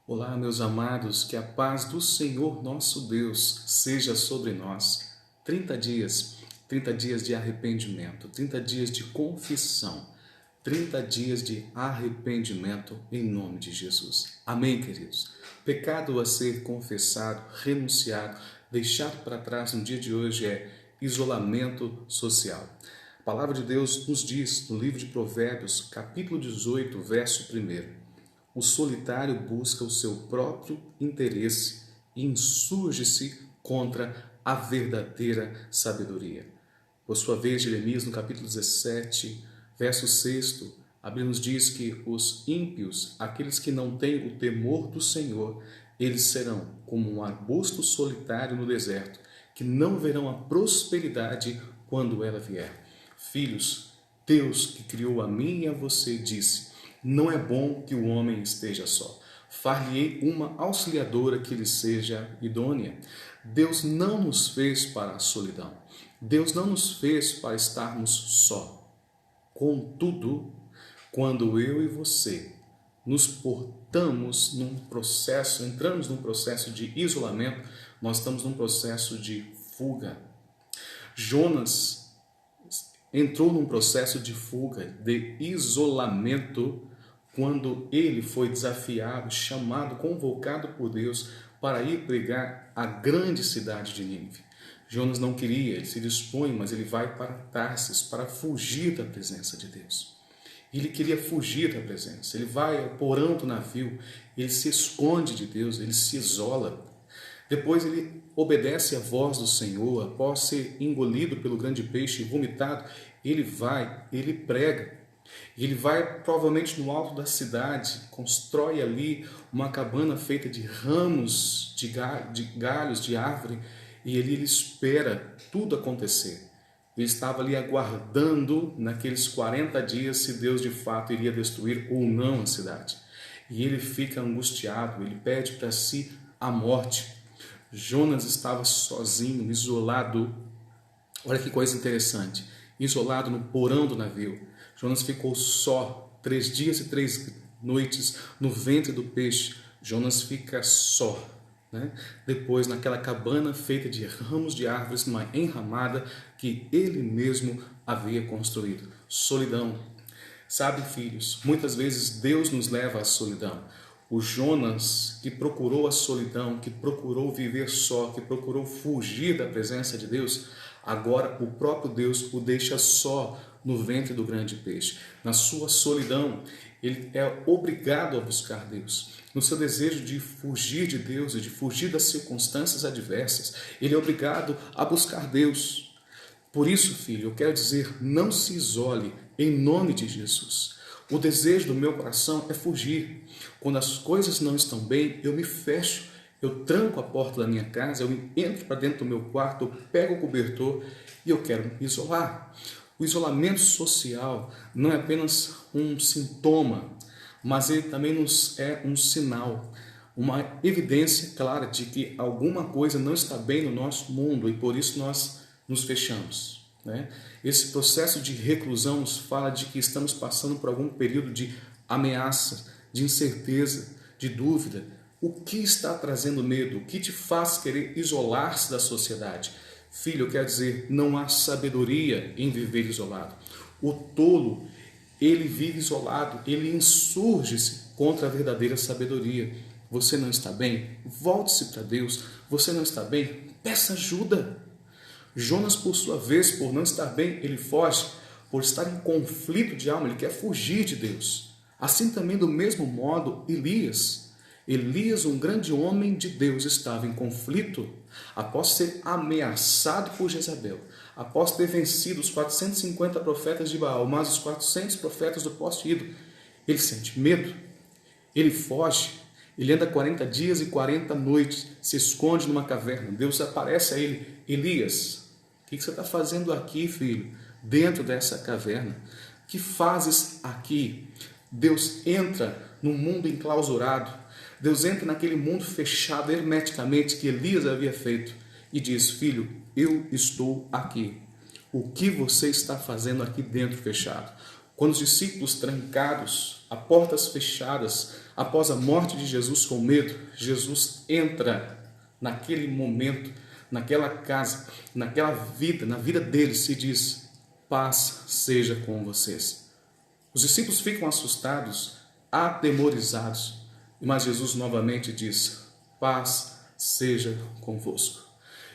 Olá, meus amados, que a paz do Senhor nosso Deus seja sobre nós. 30 dias, 30 dias de arrependimento, 30 dias de confissão, 30 dias de arrependimento em nome de Jesus. Amém, queridos? Pecado a ser confessado, renunciado, deixado para trás no dia de hoje é isolamento social. A palavra de Deus nos diz no livro de Provérbios, capítulo 18, verso 1. O solitário busca o seu próprio interesse e insurge-se contra a verdadeira sabedoria. Por sua vez, Jeremias, no capítulo 17, verso 6, a Bíblia nos diz que os ímpios, aqueles que não têm o temor do Senhor, eles serão como um arbusto solitário no deserto, que não verão a prosperidade quando ela vier. Filhos, Deus que criou a mim e a você disse: não é bom que o homem esteja só. Far-lhe-ei uma auxiliadora que lhe seja idônea. Deus não nos fez para a solidão. Deus não nos fez para estarmos só. Contudo, quando eu e você nos portamos entramos num processo de isolamento, nós estamos num processo de fuga. Jonas entrou num processo de fuga, de isolamento, quando ele foi desafiado, chamado, convocado por Deus para ir pregar a grande cidade de Nínive. Jonas não queria, ele se dispõe, mas ele vai para Tarsis para fugir da presença de Deus. Ele queria fugir da presença, ele vai ao porão do navio, ele se esconde de Deus, ele se isola. Depois ele obedece à voz do Senhor, após ser engolido pelo grande peixe e vomitado, ele prega. Ele vai provavelmente no alto da cidade, constrói ali uma cabana feita de ramos, de galhos, de árvore, e ele espera tudo acontecer. Ele estava ali aguardando naqueles 40 dias se Deus de fato iria destruir ou não a cidade. E ele fica angustiado, ele pede para si a morte. Jonas estava sozinho, isolado. Olha que coisa interessante. Isolado no porão do navio. Jonas ficou só 3 dias e 3 noites no ventre do peixe. Jonas fica só. Depois, naquela cabana feita de ramos de árvores, numa enramada que ele mesmo havia construído. Solidão. Sabe, filhos, muitas vezes Deus nos leva à solidão. O Jonas, que procurou a solidão, que procurou viver só, que procurou fugir da presença de Deus, agora o próprio Deus o deixa só no ventre do grande peixe. Na sua solidão, ele é obrigado a buscar Deus. No seu desejo de fugir de Deus e de fugir das circunstâncias adversas, ele é obrigado a buscar Deus. Por isso, filho, eu quero dizer, não se isole em nome de Jesus. O desejo do meu coração é fugir. Quando as coisas não estão bem, eu me fecho, eu tranco a porta da minha casa, eu entro para dentro do meu quarto, eu pego o cobertor e eu quero me isolar. O isolamento social não é apenas um sintoma, mas ele também nos é um sinal, uma evidência clara de que alguma coisa não está bem no nosso mundo e por isso nós nos fechamos. Esse processo de reclusão nos fala de que estamos passando por algum período de ameaça, de incerteza, de dúvida. O que está trazendo medo? O que te faz querer isolar-se da sociedade? Filho, eu quero dizer, não há sabedoria em viver isolado. O tolo, ele vive isolado, ele insurge-se contra a verdadeira sabedoria. Você não está bem? Volte-se para Deus. Você não está bem? Peça ajuda. Jonas, por sua vez, por não estar bem, ele foge. Por estar em conflito de alma, ele quer fugir de Deus. Assim também, do mesmo modo, Elias, um grande homem de Deus, estava em conflito após ser ameaçado por Jezabel, após ter vencido os 450 profetas de Baal, mais os 400 profetas do poste ídolo. Ele sente medo, ele foge, ele anda 40 dias e 40 noites, se esconde numa caverna. Deus aparece a ele: Elias, o que você está fazendo aqui, filho, dentro dessa caverna? Que fazes aqui? Deus entra num mundo enclausurado, Deus entra naquele mundo fechado hermeticamente que Elias havia feito e diz: filho, eu estou aqui. O que você está fazendo aqui dentro fechado? Quando os discípulos trancados, a portas fechadas, Após a morte de Jesus com medo, Jesus entra naquele momento, naquela casa, naquela vida, na vida deles, e diz: paz seja com vocês. Os discípulos ficam assustados, atemorizados, mas Jesus novamente diz: paz seja convosco.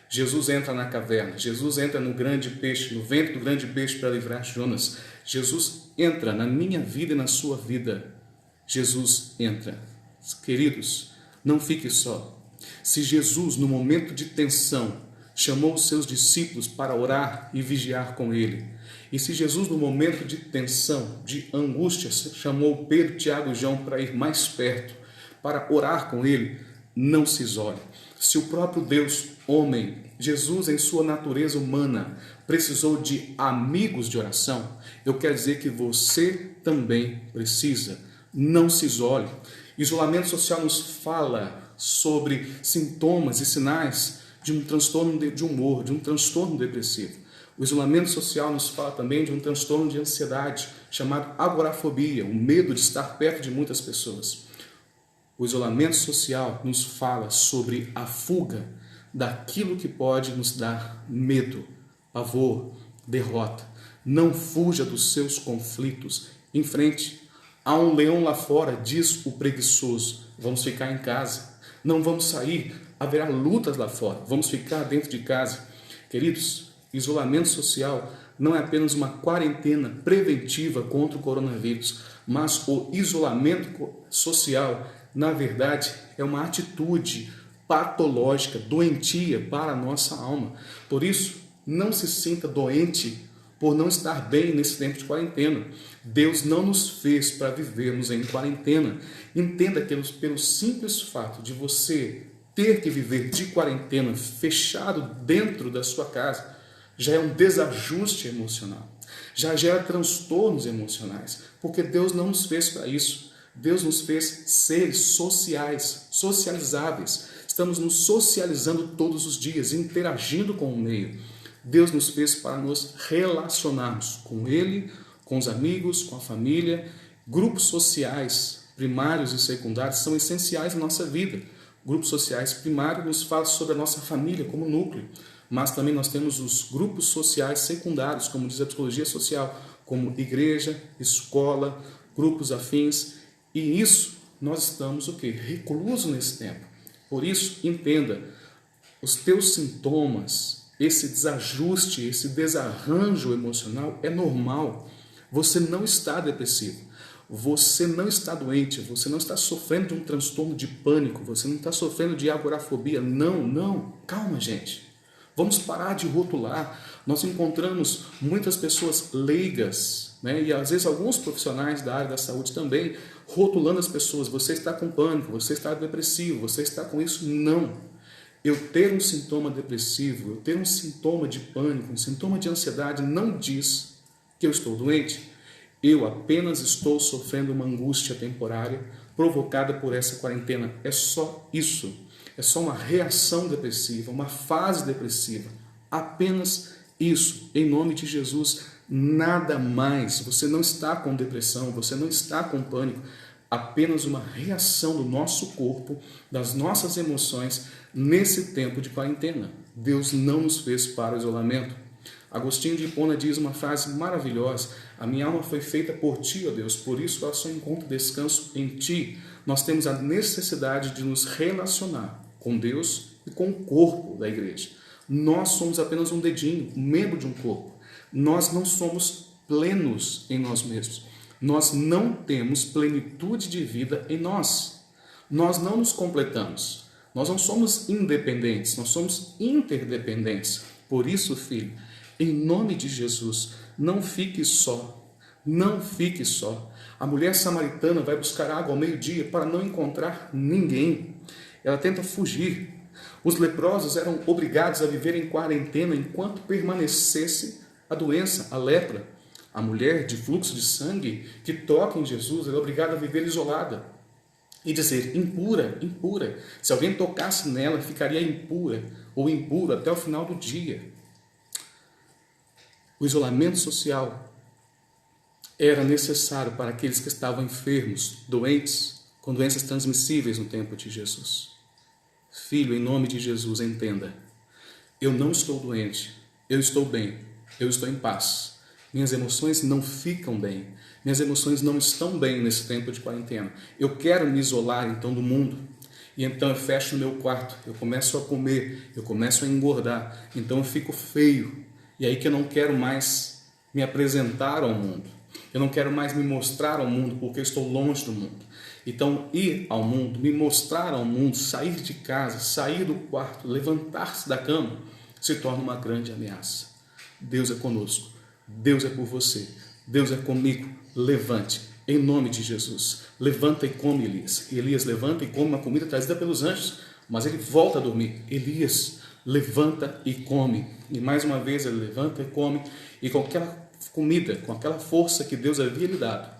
Jesus entra na caverna, Jesus entra no grande peixe, no ventre do grande peixe para livrar Jonas. Jesus entra na minha vida e na sua vida. Jesus entra. Queridos, não fique só. Se Jesus, no momento de tensão, chamou os seus discípulos para orar e vigiar com ele, e se Jesus, no momento de tensão, de angústia, chamou Pedro, Tiago e João para ir mais perto, para orar com ele, não se isole. Se o próprio Deus, homem, Jesus em sua natureza humana, precisou de amigos de oração, eu quero dizer que você também precisa. Não se isole. Isolamento social nos fala sobre sintomas e sinais de um transtorno de humor, de um transtorno depressivo. O isolamento social nos fala também de um transtorno de ansiedade, chamado agorafobia, o medo de estar perto de muitas pessoas. O isolamento social nos fala sobre a fuga daquilo que pode nos dar medo, pavor, derrota. Não fuja dos seus conflitos. Enfrente. Há um leão lá fora, diz o preguiçoso. Vamos ficar em casa. Não vamos sair. Haverá lutas lá fora. Vamos ficar dentro de casa. Queridos, isolamento social não é apenas uma quarentena preventiva contra o coronavírus, mas o isolamento social, na verdade, é uma atitude patológica, doentia para a nossa alma. Por isso, não se sinta doente por não estar bem nesse tempo de quarentena. Deus não nos fez para vivermos em quarentena. Entenda que pelo simples fato de você ter que viver de quarentena fechado dentro da sua casa, já é um desajuste emocional, já gera transtornos emocionais, porque Deus não nos fez para isso. Deus nos fez seres sociais, socializáveis. Estamos nos socializando todos os dias, interagindo com o meio. Deus nos fez para nos relacionarmos com Ele, com os amigos, com a família. Grupos sociais, primários e secundários, são essenciais na nossa vida. Grupos sociais primários nos falam sobre a nossa família como núcleo, mas também nós temos os grupos sociais secundários, como diz a psicologia social, como igreja, escola, grupos afins. E isso, nós estamos o quê? Reclusos nesse tempo. Por isso, entenda, os teus sintomas, esse desajuste, esse desarranjo emocional é normal. Você não está depressivo, você não está doente, você não está sofrendo de um transtorno de pânico, você não está sofrendo de agorafobia. Não, calma, gente. Vamos parar de rotular. Nós encontramos muitas pessoas leigas, né? E às vezes alguns profissionais da área da saúde também, rotulando as pessoas: você está com pânico, você está depressivo, você está com isso. Não. Eu ter um sintoma depressivo, eu ter um sintoma de pânico, um sintoma de ansiedade, não diz que eu estou doente. Eu apenas estou sofrendo uma angústia temporária provocada por essa quarentena. É só isso. É só uma reação depressiva, uma fase depressiva. Apenas isso. Em nome de Jesus, nada mais. Você não está com depressão, você não está com pânico. Apenas uma reação do nosso corpo, das nossas emoções, nesse tempo de quarentena. Deus não nos fez para o isolamento. Agostinho de Hipona diz uma frase maravilhosa: a minha alma foi feita por ti, ó Deus, por isso ela só encontra descanso em ti. Nós temos a necessidade de nos relacionar com Deus e com o corpo da igreja. Nós somos apenas um dedinho, um membro de um corpo. Nós não somos plenos em nós mesmos. Nós não temos plenitude de vida em nós. Nós não nos completamos. Nós não somos independentes, nós somos interdependentes. Por isso, filho, em nome de Jesus, não fique só. Não fique só. A mulher samaritana vai buscar água ao meio-dia para não encontrar ninguém. Ela tenta fugir. Os leprosos eram obrigados a viver em quarentena enquanto permanecesse a doença, a lepra. A mulher de fluxo de sangue que toca em Jesus era obrigada a viver isolada e dizer: impura, impura. Se alguém tocasse nela, ficaria impura ou impuro até o final do dia. O isolamento social era necessário para aqueles que estavam enfermos, doentes, com doenças transmissíveis no tempo de Jesus. Filho, em nome de Jesus, entenda. Eu não estou doente, eu estou bem, eu estou em paz. Minhas emoções não ficam bem, minhas emoções não estão bem nesse tempo de quarentena. Eu quero me isolar então do mundo. E então eu fecho o meu quarto, eu começo a comer, eu começo a engordar, então eu fico feio. E aí que eu não quero mais me apresentar ao mundo. Eu não quero mais me mostrar ao mundo porque eu estou longe do mundo. Então ir ao mundo, me mostrar ao mundo, sair de casa, sair do quarto, levantar-se da cama, se torna uma grande ameaça. Deus é conosco, Deus é por você, Deus é comigo. Levante, em nome de Jesus. Levanta e come, Elias. Elias levanta e come uma comida trazida pelos anjos, mas ele volta a dormir. Elias levanta e come. E mais uma vez ele levanta e come, e com aquela comida, com aquela força que Deus havia lhe dado,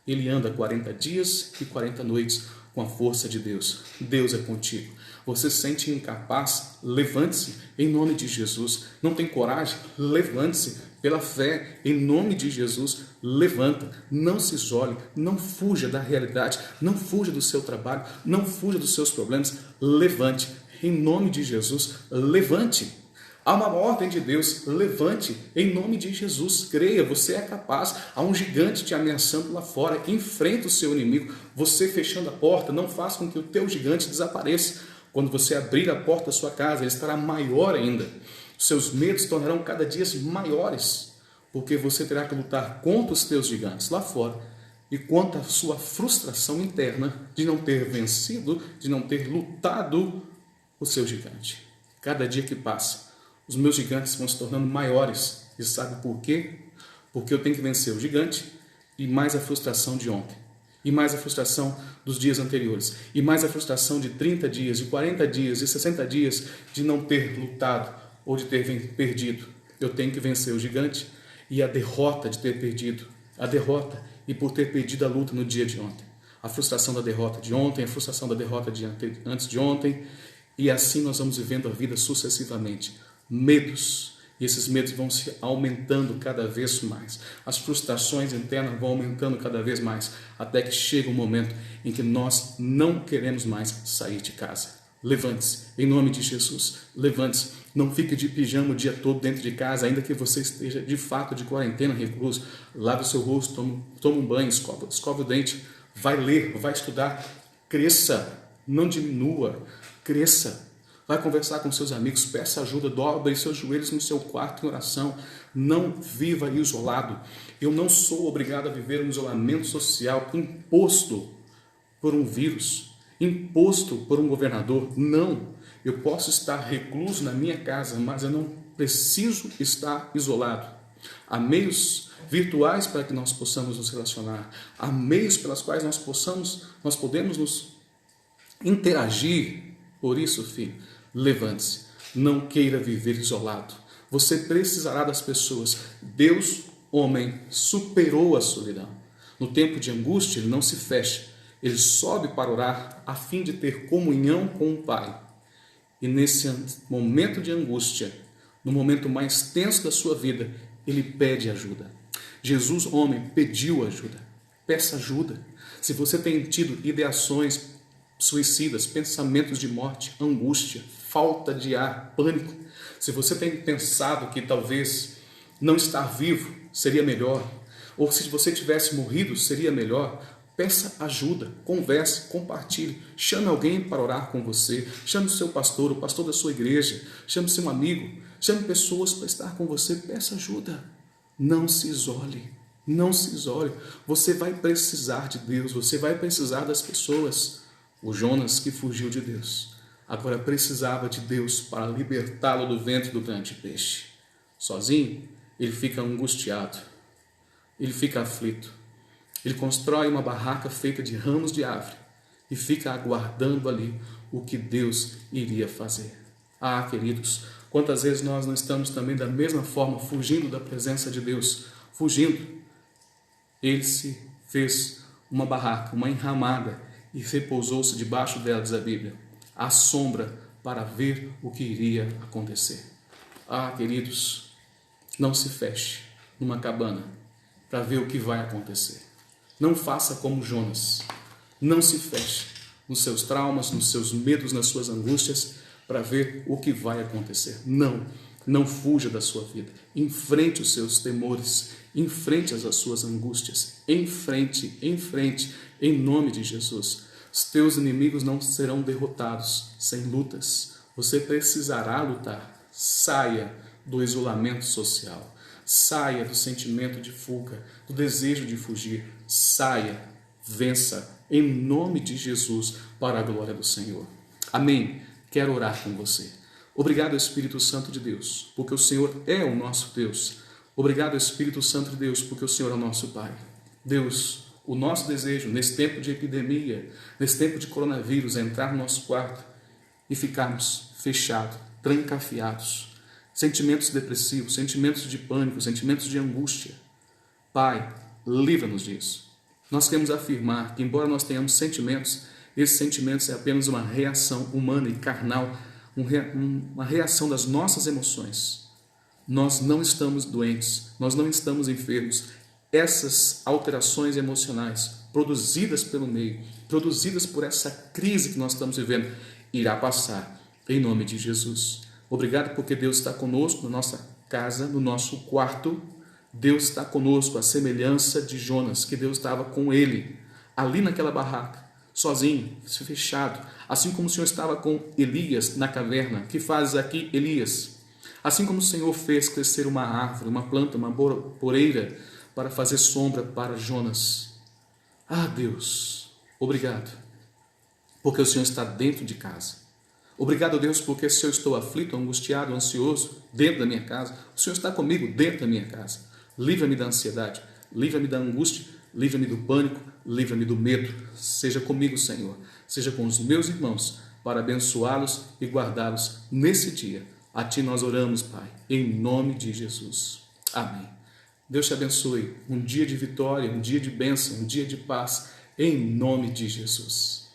ele anda 40 dias e 40 noites com a força de Deus. Deus é contigo. Você se sente incapaz? Levante-se em nome de Jesus. Não tem coragem? Levante-se pela fé em nome de Jesus. Levanta, não se isole, não fuja da realidade, não fuja do seu trabalho, não fuja dos seus problemas. Levante em nome de Jesus. Levante. Há uma ordem de Deus, levante em nome de Jesus, creia, você é capaz. Há um gigante te ameaçando lá fora, enfrenta o seu inimigo. Você fechando a porta não faz com que o teu gigante desapareça. Quando você abrir a porta da sua casa, ele estará maior ainda. Seus medos se tornarão cada dia maiores, porque você terá que lutar contra os teus gigantes lá fora e contra a sua frustração interna de não ter vencido, de não ter lutado o seu gigante. Cada dia que passa, os meus gigantes vão se tornando maiores. E sabe por quê? Porque eu tenho que vencer o gigante e mais a frustração de ontem. E mais a frustração dos dias anteriores. E mais a frustração de 30 dias, de 40 dias, de 60 dias de não ter lutado ou de ter perdido. Eu tenho que vencer o gigante e a derrota de ter perdido. A derrota e por ter perdido a luta no dia de ontem. A frustração da derrota de ontem, a frustração da derrota de antes de ontem. E assim nós vamos vivendo a vida sucessivamente. Medos, e esses medos vão se aumentando cada vez mais, as frustrações internas vão aumentando cada vez mais, até que chega um momento em que nós não queremos mais sair de casa. Levante-se, em nome de Jesus, levante-se, não fique de pijama o dia todo dentro de casa, ainda que você esteja de fato de quarentena, recluso. Lave o seu rosto, toma um banho, escova o dente, vai ler, vai estudar, cresça, não diminua, cresça. Vai conversar com seus amigos, peça ajuda, dobre seus joelhos no seu quarto em oração. Não viva isolado. Eu não sou obrigado a viver um isolamento social imposto por um vírus, imposto por um governador. Não. Eu posso estar recluso na minha casa, mas eu não preciso estar isolado. Há meios virtuais para que nós possamos nos relacionar. Há meios pelas quais nós podemos nos interagir. Por isso, filho, levante-se, não queira viver isolado. Você precisará das pessoas. Deus, homem, superou a solidão. No tempo de angústia, ele não se fecha. Ele sobe para orar a fim de ter comunhão com o Pai. E nesse momento de angústia, no momento mais tenso da sua vida, ele pede ajuda. Jesus, homem, pediu ajuda. Peça ajuda. Se você tem tido ideações suicidas, pensamentos de morte, angústia, falta de ar, pânico, se você tem pensado que talvez não estar vivo seria melhor, ou se você tivesse morrido seria melhor, peça ajuda, converse, compartilhe, chame alguém para orar com você, chame o seu pastor, o pastor da sua igreja, chame seu amigo, chame pessoas para estar com você, peça ajuda. Não se isole, não se isole. Você vai precisar de Deus, você vai precisar das pessoas. O Jonas, que fugiu de Deus, agora precisava de Deus para libertá-lo do ventre do grande peixe. Sozinho, ele fica angustiado, ele fica aflito. Ele constrói uma barraca feita de ramos de árvore e fica aguardando ali o que Deus iria fazer. Ah, queridos, quantas vezes nós não estamos também da mesma forma, fugindo da presença de Deus, fugindo. Ele se fez uma barraca, uma enramada, e repousou-se debaixo dela, diz a Bíblia, à sombra, para ver o que iria acontecer. Ah, queridos, não se feche numa cabana para ver o que vai acontecer. Não faça como Jonas. Não se feche nos seus traumas, nos seus medos, nas suas angústias, para ver o que vai acontecer. Não fuja da sua vida. Enfrente os seus temores, enfrente as suas angústias. Enfrente, em nome de Jesus. Os teus inimigos não serão derrotados sem lutas. Você precisará lutar. Saia do isolamento social. Saia do sentimento de fuga, do desejo de fugir. Saia, vença, em nome de Jesus, para a glória do Senhor. Amém. Quero orar com você. Obrigado, Espírito Santo de Deus, porque o Senhor é o nosso Deus. Obrigado, Espírito Santo de Deus, porque o Senhor é o nosso Pai. Deus, o nosso desejo nesse tempo de epidemia, nesse tempo de coronavírus, é entrar no nosso quarto e ficarmos fechados, trancafiados. Sentimentos depressivos, sentimentos de pânico, sentimentos de angústia. Pai, livra-nos disso. Nós queremos afirmar que, embora nós tenhamos sentimentos, esses sentimentos é apenas uma reação humana e carnal, uma reação das nossas emoções. Nós não estamos doentes, nós não estamos enfermos. Essas alterações emocionais produzidas pelo meio, produzidas por essa crise que nós estamos vivendo, irá passar em nome de Jesus. Obrigado porque Deus está conosco na nossa casa, no nosso quarto. Deus está conosco, a semelhança de Jonas, que Deus estava com ele, ali naquela barraca, sozinho, fechado. Assim como o Senhor estava com Elias na caverna. Que fazes aqui, Elias? Assim como o Senhor fez crescer uma árvore, uma planta, uma poreira, para fazer sombra para Jonas. Ah, Deus, obrigado, porque o Senhor está dentro de casa. Obrigado, Deus, porque se eu estou aflito, angustiado, ansioso, dentro da minha casa, o Senhor está comigo dentro da minha casa. Livra-me da ansiedade, livra-me da angústia, livra-me do pânico, livra-me do medo. Seja comigo, Senhor, seja com os meus irmãos, para abençoá-los e guardá-los nesse dia. A Ti nós oramos, Pai, em nome de Jesus. Amém. Deus te abençoe. Um dia de vitória, um dia de bênção, um dia de paz, em nome de Jesus.